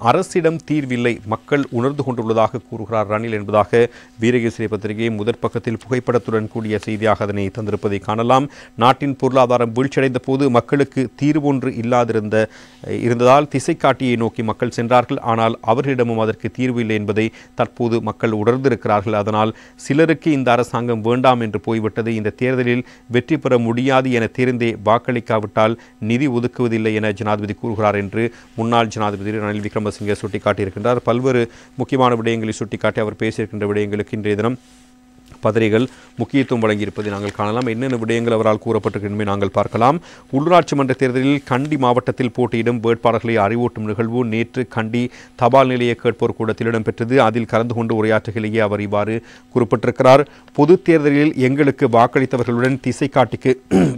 அரசிடம் தீர்வில்லை, மக்கள் உணர்ந்து கொண்டுள்ளதாக கூறுகிறார் ரணில் என்பதாக வீரகேசரி பத்திரிகை முதற் பக்கத்தில் புகைப்படத்துடன் கூடிய செய்தியாக அதனை தந்திருப்பதை காணலாம். நாட்டின் பொருளாதாரம் வீழ்ச்சியடைந்த போது மக்களுக்கு தீர்வொன்று இருந்ததால் திசை காட்டியை நோக்கி மக்கள் சென்றார்கள். ஆனால் அவர்களிடமும் அதற்கு தீர்வு இல்லை என்பதை தற்போது மக்கள் உணர்ந்திருக்கிறார்கள். அதனால் சிலருக்கு இந்த அரசாங்கம் வேண்டாம் என்று போய்விட்டது. இந்த தேர்தலில் வெற்றி பெற முடியாது என தெரிந்தே வாக்களிக்காவிட்டால் நிதி ஒதுக்குவதில்லை என ஜனாதிபதி கூறுகிறார் என்று முன்னாள் ஜனாதிபதி ரணில் விக்ரமசிங்கே சுட்டிக்காட்டியிருக்கின்றார். பல்வேறு முக்கியமான விடயங்களை சுட்டிக்காட்டி அவர் பேசியிருக்கின்ற விடயங்களுக்கு இன்றைய தினம் பத்திரிகைகள் முக்கியத்துவம் வழங்கியிருப்பதை நாங்கள் காணலாம். என்னென்ன விடயங்கள் அவரால் கூறப்பட்டிருக்கின்றன நாங்கள் பார்க்கலாம். உள்ளூராட்சி மன்ற தேர்தலில் கண்டி மாவட்டத்தில் போட்டியிடும் வேட்பாளர்களை அறிவூட்டும் நிகழ்வு நேற்று கண்டி தபால் நிலைய கேட்போர் கூடத்தில் இடம்பெற்றது. அதில் கலந்து கொண்டு உரையாற்றுகையிலேயே அவர் இவ்வாறு குறிப்பிட்டிருக்கிறார். பொது தேர்தலில் எங்களுக்கு வாக்களித்தவர்களுடன் திசை காட்டிக்கு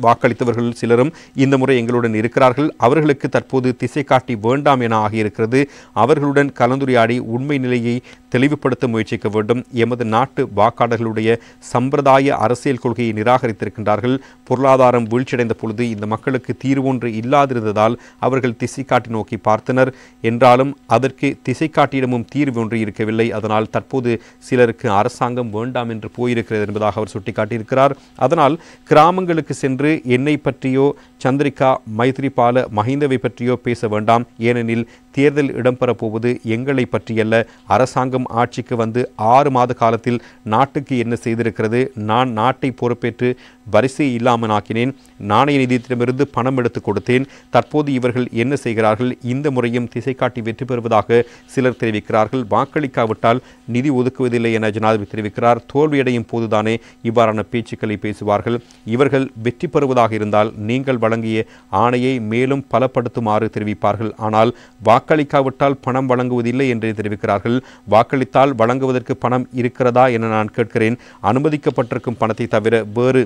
வாக்களித்தவர்கள் சிலரும் இந்த முறை எங்களுடன் இருக்கிறார்கள். அவர்களுக்கு தற்போது திசை காட்டி வேண்டாம் என ஆகியிருக்கிறது. அவர்களுடன் கலந்துரையாடி உண்மை நிலையை தெளிவுபடுத்த முயற்சிக்க வேண்டும். எமது நாட்டு வாக்காளர்களுடைய சம்பிரதாய அரசியல் கொள்கையை நிராகரித்திருக்கின்றார்கள். பொருளாதாரம் வீழ்ச்சியடைந்த பொழுது இந்த மக்களுக்கு தீர்வொன்று இல்லாதிருந்ததால் அவர்கள் திசை காட்டி நோக்கி பார்த்தனர். என்றாலும் அதற்கு திசை காட்டியிடமும் தீர்வு ஒன்று இருக்கவில்லை. அதனால் தற்போது சிலருக்கு அரசாங்கம் வேண்டாம் என்று போயிருக்கிறது என்பதாக அவர் சுட்டிக்காட்டியிருக்கிறார். அதனால் கிராமங்களுக்கு சென்று என்னை பற்றியோ சந்திரிகா மைத்ரிபால மஹிந்தவை பற்றியோ பேச வேண்டாம். ஏனெனில் தேர்தல் இடம்பெறப் போவது எங்களை பற்றியல்ல. அரசாங்கம் ஆட்சிக்கு வந்து 6 மாத காலத்தில் நாட்டுக்கு என்ன செய்திருக்கிறது? நான் நாட்டை பொறுப்பேற்று வரிசை இல்லாமல் ஆக்கினேன். நாணய நிதியத்திடமிருந்து பணம் எடுத்து கொடுத்தேன். தற்போது இவர்கள் என்ன செய்கிறார்கள்? இந்த முறையும் திசை காட்டி வெற்றி பெறுவதாக சிலர் தெரிவிக்கிறார்கள். வாக்களிக்காவிட்டால் நிதி ஒதுக்குவதில்லை என ஜனாதிபதி தெரிவிக்கிறார். தோல்வியடையும் போதுதானே இவ்வாறான பேச்சுக்களை பேசுவார்கள். இவர்கள் வெற்றி பெறுவதாக இருந்தால் நீங்கள் வழங்கிய ஆணையை மேலும் பலப்படுத்துமாறு தெரிவிப்பார்கள். ஆனால் வாக்களிக்காவிட்டால் பணம் வழங்குவதில்லை என்றே தெரிவிக்கிறார்கள். வாக்களித்தால் வழங்குவதற்கு பணம் இருக்கிறதா என நான் கேட்கிறேன். அனுமதிக்கப்பட்டிருக்கும் பணத்தை தவிர வேறு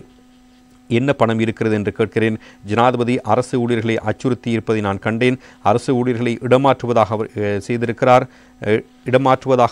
என்ன பணம் இருக்கிறது என்று கேட்கிறேன். ஜனாதிபதி அரசு ஊழியர்களை அச்சுறுத்தி இருப்பதை நான் கண்டேன். அரசு ஊழியர்களை இடமாற்றுவதாக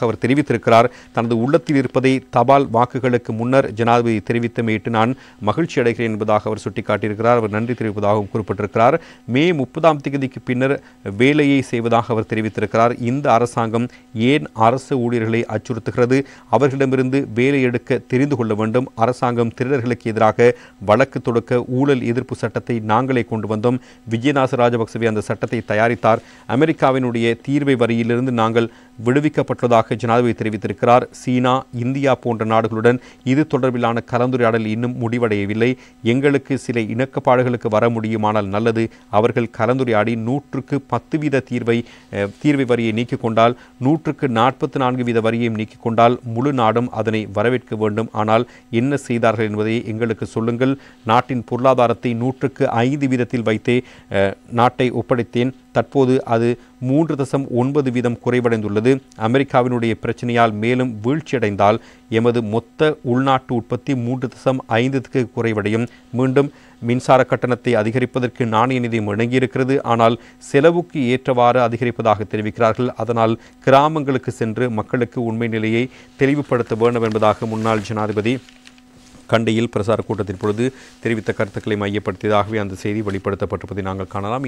அவர் தெரிவித்திருக்கிறார். தனது உள்ளத்தில் இருப்பதை தபால் வாக்குகளுக்கு முன்னர் ஜனாதிபதி தெரிவித்தமையிட்டு நான் மகிழ்ச்சி அடைகிறேன் என்பதாக அவர் சுட்டிக்காட்டியிருக்கிறார். அவர் நன்றி தெரிவிப்பதாகவும் குறிப்பிட்டிருக்கிறார். மே 30ஆம் தேதிக்கு பின்னர் வேலையை செய்வதாக அவர் தெரிவித்திருக்கிறார். இந்த அரசாங்கம் ஏன் அரசு ஊழியர்களை அச்சுறுத்துகிறது? அவர்களிடமிருந்து வேலை எடுக்க தெரிந்து கொள்ள வேண்டும். அரசாங்கம் திருடர்களுக்கு எதிராக வழக்கு தொடுக்க ஊழல் எதிர்ப்பு சட்டத்தை நாங்களே கொண்டு வந்தோம். விஜயதாச ராஜபக்சவே அந்த சட்டத்தை தயாரித்தார். அமெரிக்காவினுடைய தீர்வை வரியிலிருந்து நாங்கள் விடுவிக்கப்பட்டதாக ஜனாதிபதி தெரிவித்திருக்கிறார். சீனா, இந்தியா போன்ற நாடுகளுடன் இது தொடர்பிலான கலந்துரையாடல் இன்னும் முடிவடையவில்லை. எங்களுக்கு சில இணக்கப்பாடுகளுக்கு வர முடியுமானால் நல்லது. அவர்கள் கலந்துரையாடி 100க்கு 10% தீர்வை வரியை நீக்கிக் கொண்டால், 100க்கு 44% வரியையும் நீக்கிக் கொண்டால் முழு நாடும் அதனை வரவேற்க வேண்டும். ஆனால் என்ன செய்தார்கள் என்பதை எங்களுக்கு சொல்லுங்கள். நாட்டின் பொருளாதாரத்தை 100க்கு 5% வைத்தே நாட்டை ஒப்படைத்தேன். தற்போது அது 3.9% குறைவடைந்துள்ளது. அமெரிக்காவினுடைய பிரச்சனையால் மேலும் வீழ்ச்சியடைந்தால் எமது மொத்த உள்நாட்டு உற்பத்தி 3.5க்கு குறைவடையும். மீண்டும் மின்சார கட்டணத்தை அதிகரிப்பதற்கு நாணய நிதியம் இணங்கியிருக்கிறது. ஆனால் செலவுக்கு ஏற்றவாறு அதிகரிப்பதாக தெரிவிக்கிறார்கள். அதனால் கிராமங்களுக்கு சென்று மக்களுக்கு உண்மை நிலையை தெளிவுபடுத்த வேண்டும் என்பதாக முன்னாள் ஜனாதிபதி கண்டியில் பிரசார கூட்டத்தின் பொழுது தெரிவித்த கருத்துக்களை மையப்படுத்தியதாகவே அந்த செய்தி வெளிப்படுத்தப்பட்டிருப்பதை நாங்கள் காணலாம்.